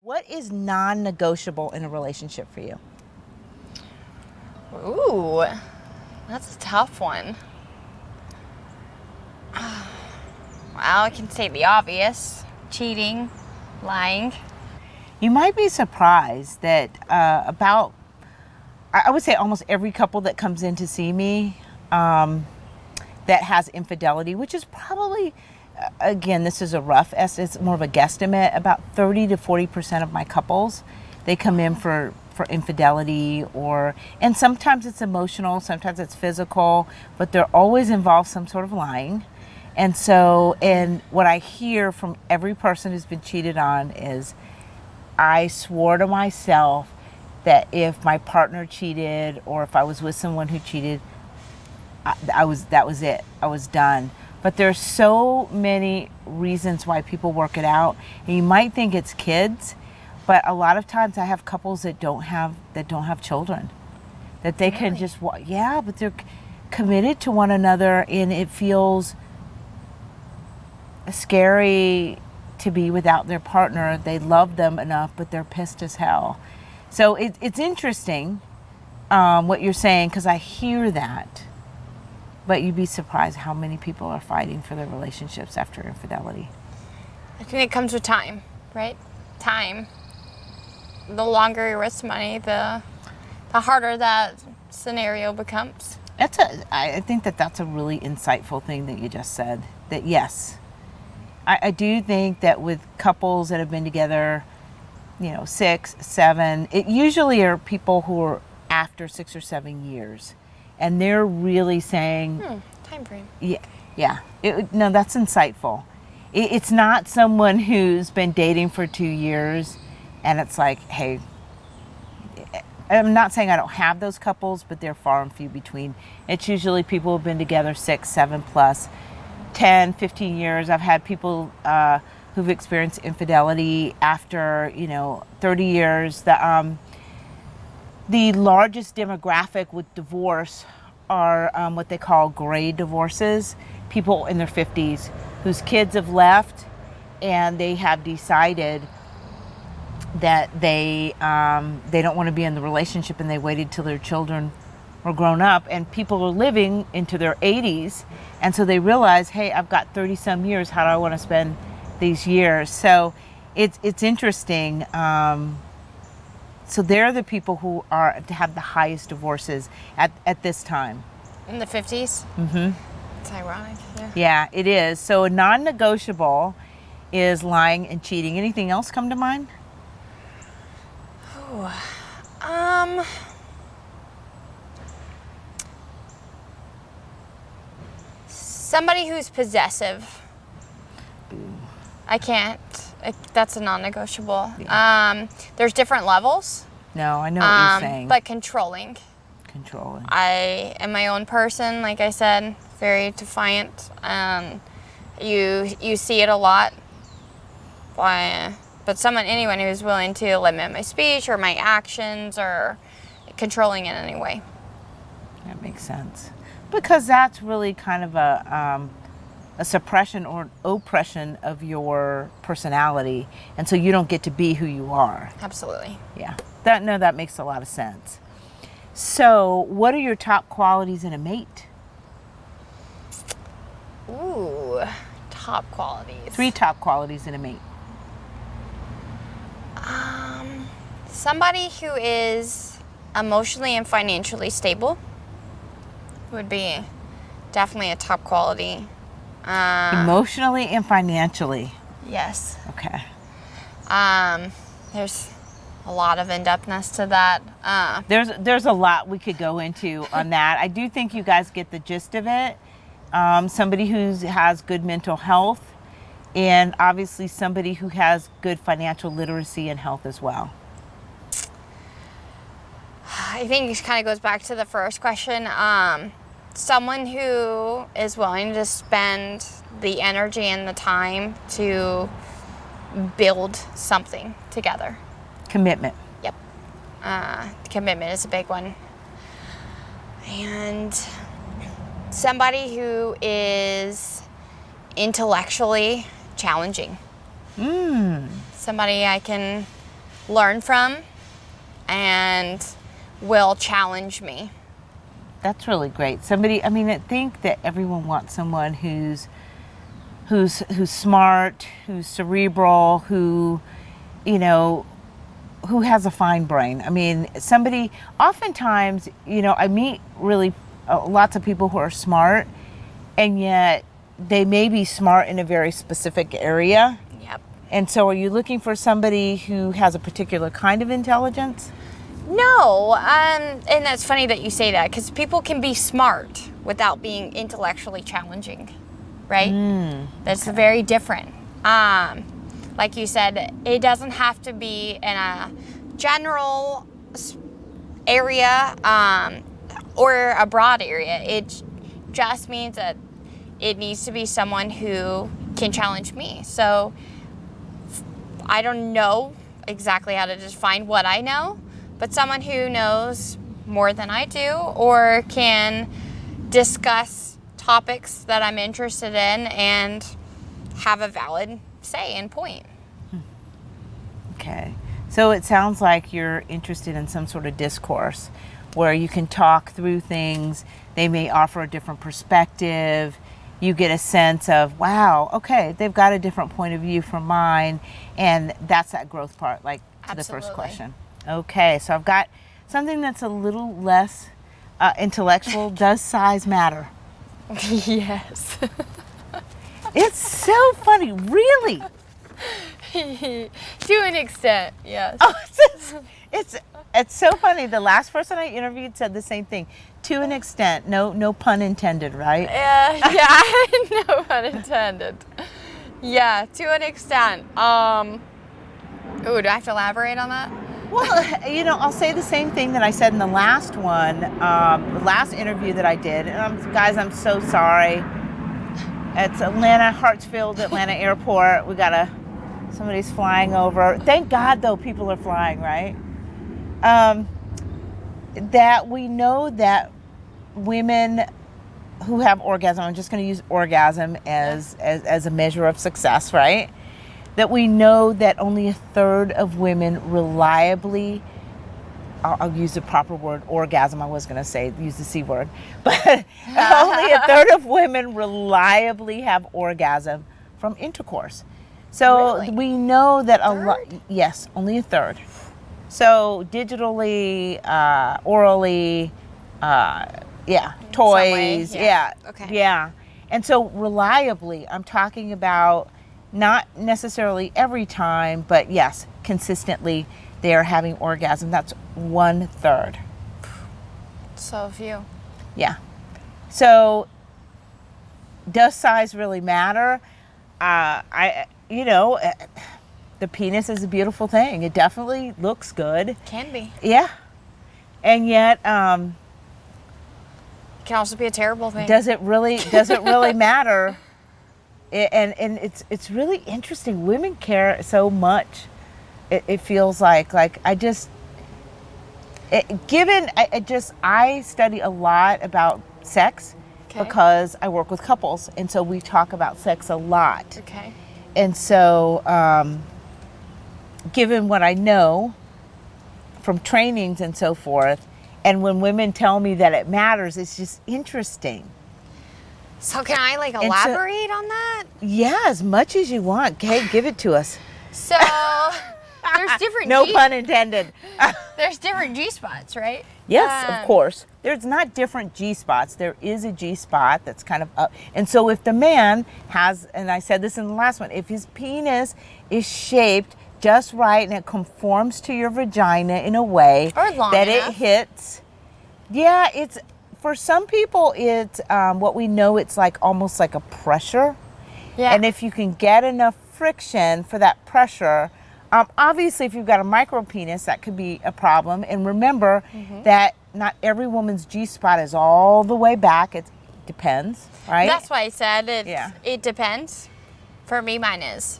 What is non-negotiable in a relationship for you? Ooh, that's a tough one. Well, I can say the obvious. Cheating, lying. You might be surprised that I would say almost every couple that comes in to see me that has infidelity, which is probably, again, this is a rough estimate, it's more of a guesstimate, about 30 to 40% of my couples, they come in for infidelity, and sometimes it's emotional, sometimes it's physical, but there always involves some sort of lying. And so, and what I hear from every person who's been cheated on is, I swore to myself that if my partner cheated or if I was with someone who cheated, that was it. I was done. But there's so many reasons why people work it out. And you might think it's kids, but a lot of times I have couples that don't have children, that they can just, yeah, but they're committed to one another, and it feels scary to be without their partner. They love them enough, but they're pissed as hell. So it's interesting what you're saying, because I hear that. But you'd be surprised how many people are fighting for their relationships after infidelity. I think it comes with time, right? Time. The longer you risk money, the harder that scenario becomes. I think that's a really insightful thing that you just said. That yes, I do think that with couples that have been together, 6, 7, it usually are people who are after 6 or 7 years. And they're really saying, time frame. Yeah. No, that's insightful. It's not someone who's been dating for 2 years and it's like, hey, I'm not saying I don't have those couples, but they're far and few between. It's usually people who've been together 6, 7 plus, 10, 15 years. I've had people who've experienced infidelity after, 30 years. The largest demographic with divorce are what they call gray divorces, people in their 50s whose kids have left and they have decided that they don't want to be in the relationship, and they waited till their children were grown up, and people are living into their 80s, and so they realize, hey, I've got 30 some years, how do I want to spend these years? So it's interesting. So they're the people who have the highest divorces at this time. In the 50s? Mm-hmm. It's ironic. Yeah, it is. So a non-negotiable is lying and cheating. Anything else come to mind? Ooh. Somebody who's possessive. I can't. That's a non-negotiable. Yeah. There's different levels. No, I know what you're saying. But controlling. I am my own person, like I said, very defiant. You see it a lot. But anyone who's willing to limit my speech or my actions or controlling in any way. That makes sense. Because that's really kind of a suppression or oppression of your personality, and so you don't get to be who you are. Absolutely. Yeah. That makes a lot of sense. So, what are your top qualities in a mate? Ooh, top qualities. 3 top qualities in a mate. Somebody who is emotionally and financially stable would be definitely a top quality. Emotionally and financially. Yes. Okay. There's a lot of in-depthness to that. There's a lot we could go into on that. I do think you guys get the gist of it. Somebody who has good mental health, and obviously somebody who has good financial literacy and health as well. I think it kind of goes back to the first question. Someone who is willing to spend the energy and the time to build something together. Commitment. Yep. Commitment is a big one. And somebody who is intellectually challenging. Somebody I can learn from and will challenge me. That's really great. Somebody, I mean, I think that everyone wants someone who's smart, who's cerebral, who, you know, who has a fine brain. I mean, somebody, oftentimes, you know, I meet really lots of people who are smart, and yet they may be smart in a very specific area. Yep. And so are you looking for somebody who has a particular kind of intelligence? No, and that's funny that you say that, because people can be smart without being intellectually challenging, right? That's very different. Like you said, it doesn't have to be in a general area or a broad area. It just means that it needs to be someone who can challenge me. So I don't know exactly how to define what I know, but someone who knows more than I do or can discuss topics that I'm interested in and have a valid say and point. Okay. So it sounds like you're interested in some sort of discourse where you can talk through things. They may offer a different perspective. You get a sense of, wow, okay, they've got a different point of view from mine. And that's that growth part, like to the first question. Okay, so I've got something that's a little less intellectual. Does size matter? Yes. It's so funny, really. To an extent, yes. Oh, it's so funny. The last person I interviewed said the same thing. To an extent, no pun intended, right? Yeah, no pun intended. Yeah, to an extent. Ooh, do I have to elaborate on that? Well, you know, I'll say the same thing that I said in the last one, the last interview that I did. And guys, I'm so sorry. It's Atlanta, Hartsfield, Atlanta Airport. Somebody's flying over. Thank God, though, people are flying, right? That we know that women who have orgasm, I'm just going to use orgasm as a measure of success, right? That we know that only a third of women reliably, I'll use the proper word, orgasm. I was going to say, use the C word, but only a third of women reliably have orgasm from intercourse. So Really? we know that a lot, yes, only a third. So digitally, orally, toys, Okay. yeah. And so reliably, I'm talking about not necessarily every time, but yes, consistently they are having orgasm. That's 1/3. So few. Yeah. So does size really matter? The penis is a beautiful thing. It definitely looks good. Can be. Yeah. And yet, Can also be a terrible thing. does it really matter? And it's really interesting. Women care so much. It feels like I study a lot about sex because I work with couples, and so we talk about sex a lot. Okay. And so, given what I know from trainings and so forth, and when women tell me that it matters, it's just interesting. So can I elaborate on that? Yeah, as much as you want. Okay, give it to us. So there's different No pun intended. There's different G spots, right? Yes, of course. There's not different G spots. There is a G spot that's kind of up. And so if the man has, and I said this in the last one, if his penis is shaped just right and it conforms to your vagina in a way Or long that enough. it hits. Yeah, it's, for some people, it's what we know, it's like almost like a pressure. Yeah. And if you can get enough friction for that pressure, obviously if you've got a micro penis, that could be a problem. And remember that not every woman's G-spot is all the way back. It depends, right? That's why I said it depends. For me, mine is.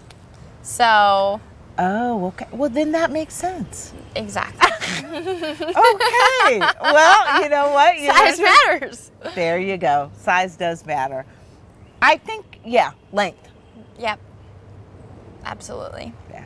So. Oh, okay. Well, then that makes sense. Exactly. Okay. Well, you know what? Size matters. There you go. Size does matter. I think, length. Yep. Absolutely. Yeah.